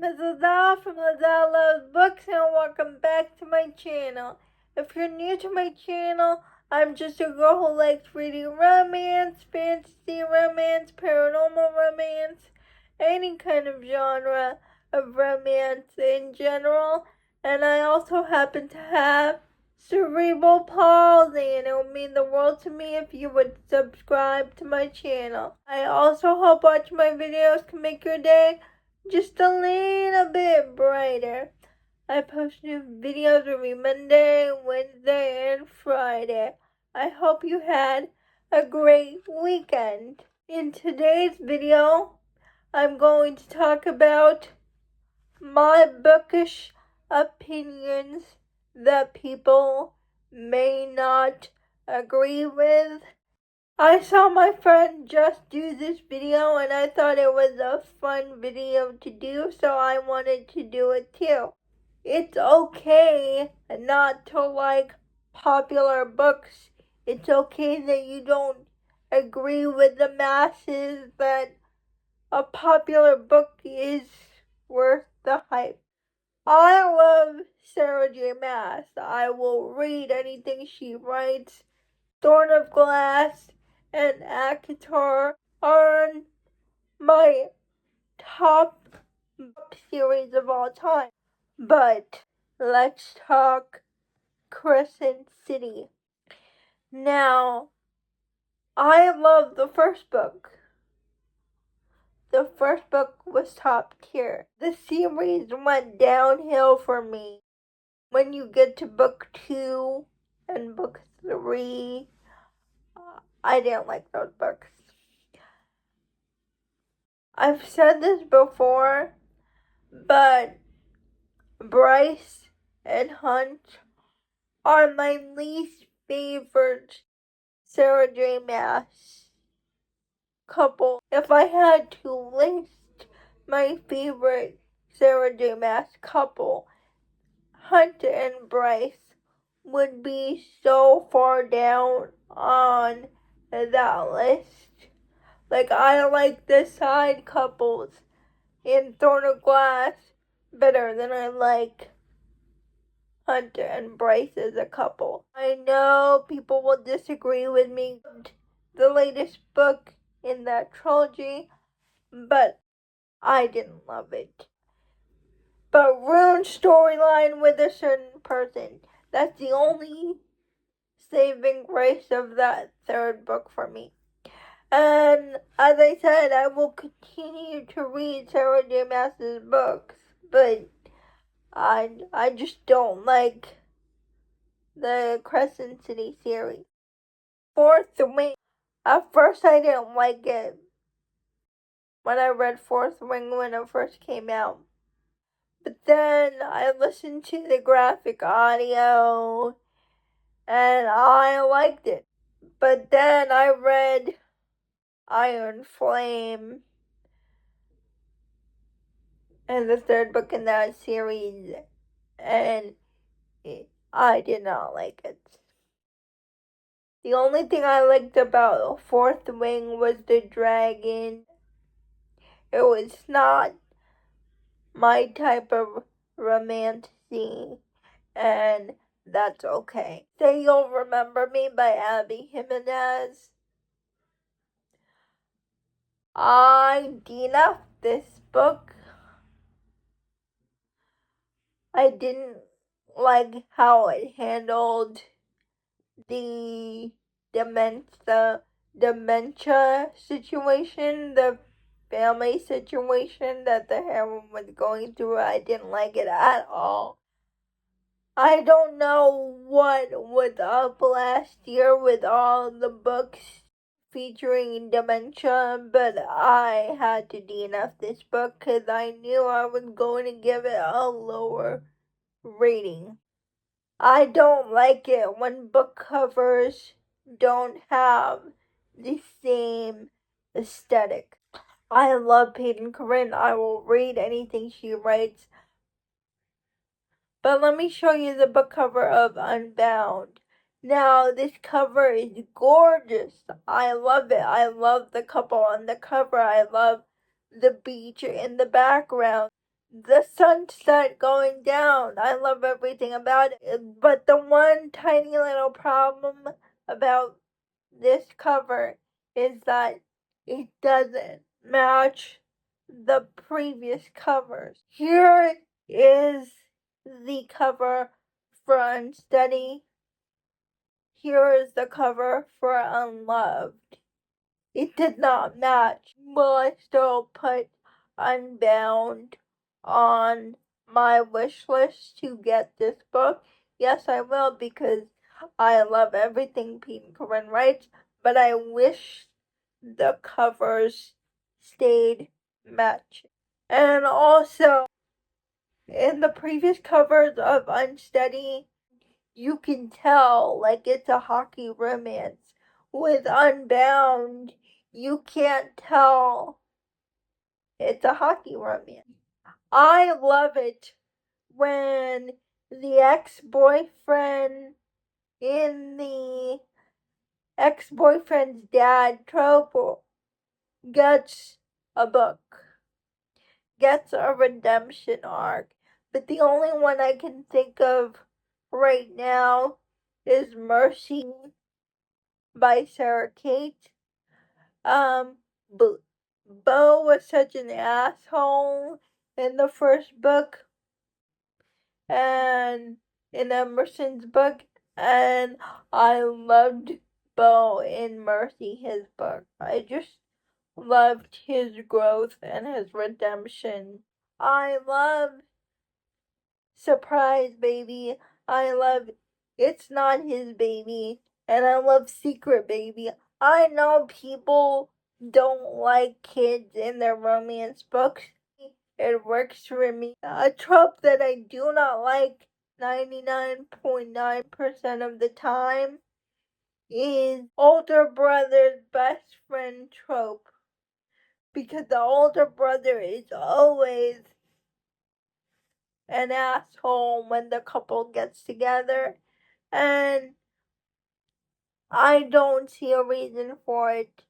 name is Liezl from Liezl Loves Books, and welcome back to my channel. If you're new to my channel, I'm just a girl who likes reading romance, fantasy romance, paranormal romance, any kind of genre of romance in general, and I also happen to have cerebral palsy, and it would mean the world to me if you would subscribe to my channel. I also hope watching my videos can make your day just a little bit brighter. I post new videos every Monday, Wednesday, and Friday. I hope you had a great weekend. In today's video, I'm going to talk about my bookish opinions that people may not agree with. I saw my friend just do this video and I thought it was a fun video to do, so I wanted to do it too. It's okay not to like popular books. It's okay that you don't agree with the masses, that a popular book is worth the hype. I love Sarah J. Maas. I will read anything she writes. Thorn of Glass and Akatar are my top book series of all time. But let's talk Crescent City. Now, I love the first book. The first book was top tier. The series went downhill for me when you get to book 2 and book 3. I didn't like those books. I've said this before, but Bryce and Hunt are my least favorite Sarah J. Maas couple. If I had to list my favorite Sarah J. Maas couple, Hunt and Bryce would be so far down on that list. Like, I like the side couples in Thorn of Glass better than I like Hunter and Bryce as a couple. I know people will disagree with me. The latest book in that trilogy, but I didn't love it. But Rune's storyline with a certain person, that's the only saving grace of that third book for me. And as I said, I will continue to read Sarah J. Maas's books, but I just don't like the Crescent City series. Fourth Wing. At first I didn't like it when I read Fourth Wing when it first came out. But then I listened to the graphic audio and I liked it. But then I read Iron Flame and the third book in that series, and I did not like it. The only thing I liked about Fourth Wing was the dragon. It was not my type of romantasy, and that's okay. Say You'll Remember Me by Abby Jimenez. I DNF'd this book. I didn't like how it handled the dementia situation, the family situation that the heroine was going through. I didn't like it at all. I don't know what was up last year with all the books featuring dementia, but I had to DNF this book because I knew I was going to give it a lower rating. I don't like it when book covers don't have the same aesthetic. I love Peyton Corinne. I will read anything she writes. But let me show you the book cover of Unbound. Now, this cover is gorgeous. I love it. I love the couple on the cover. I love the beach in the background. the sunset going down. I love everything about it. But the one tiny little problem about this cover is that it doesn't match the previous covers. Here is the cover for Unsteady. Here is the cover for Unloved. It did not match. Will I still put Unbound on my wish list to get this book? Yes, I will, because I love everything Pete Corinne writes, but I wish the covers stayed matching. And also, in the previous covers of Unsteady, you can tell like it's a hockey romance. With Unbound, you can't tell it's a hockey romance. I love it when the ex-boyfriend in the ex-boyfriend's dad trope gets a book, gets a redemption arc. But the only one I can think of right now is Mercy by Sarah Kate. Bo was such an asshole in the first book and in Emerson's book, and I loved Bo in Mercy, his book. I just loved his growth and his redemption. I love Surprise Baby. I love It's Not His Baby. And I love Secret Baby. I know people don't like kids in their romance books. It works for me. A trope that I do not like 99.9% of the time is older brother's best friend trope. Because the older brother is always an asshole when the couple gets together, and I don't see a reason for it.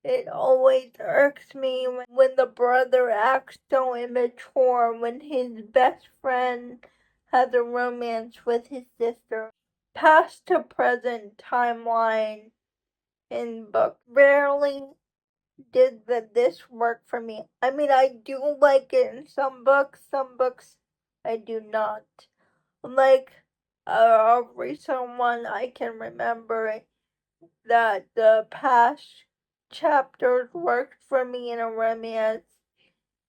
It always irks me when the brother acts so immature when his best friend has a romance with his sister. Past to present timeline in book rarely did this work for me. I mean, I do like it in some books I do not. Like a recent one I can remember that the past chapters worked for me in a romance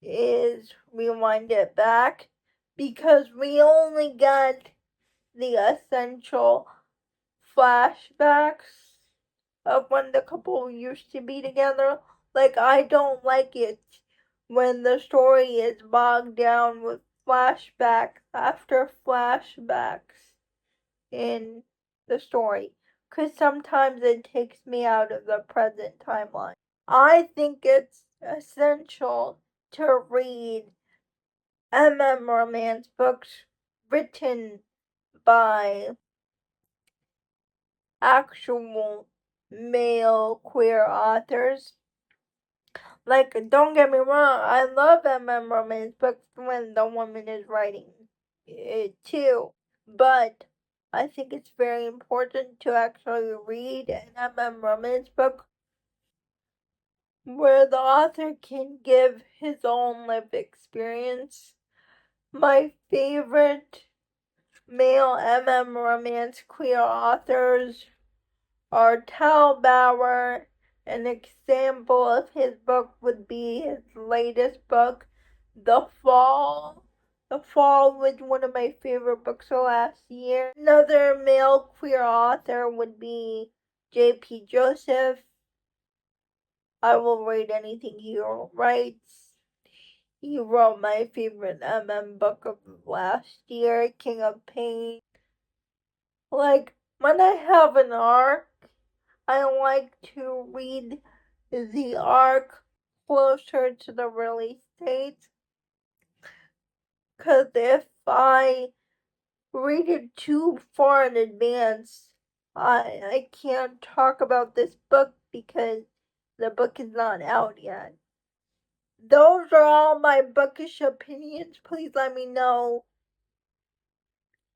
is Rewind It Back, because we only got the essential flashbacks of when the couple used to be together. Like, I don't like it when the story is bogged down with flashback after flashbacks in the story, because sometimes it takes me out of the present timeline. I think it's essential to read romance books written by actual male queer authors. Like, don't get me wrong, I love romance books when the woman is writing it too, but I think it's very important to actually read an romance book where the author can give his own lived experience. My favorite male romance queer authors are Tal Bauer. An example of his book would be his latest book, The Fall. The Fall was one of my favorite books of last year. Another male queer author would be J.P. Joseph. I will read anything he writes. He wrote my favorite book of last year, King of Pain. Like, when I have an arc, I like to read the arc closer to the release date. Because if I read it too far in advance, I can't talk about this book because the book is not out yet. those are all my bookish opinions. Please let me know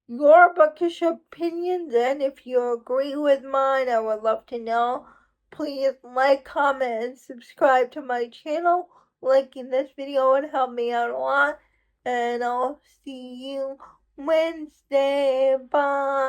your bookish opinions, and if you agree with mine, I would love to know. Please like, comment, and subscribe to my channel. Liking this video would help me out a lot. And I'll see you Wednesday. Bye.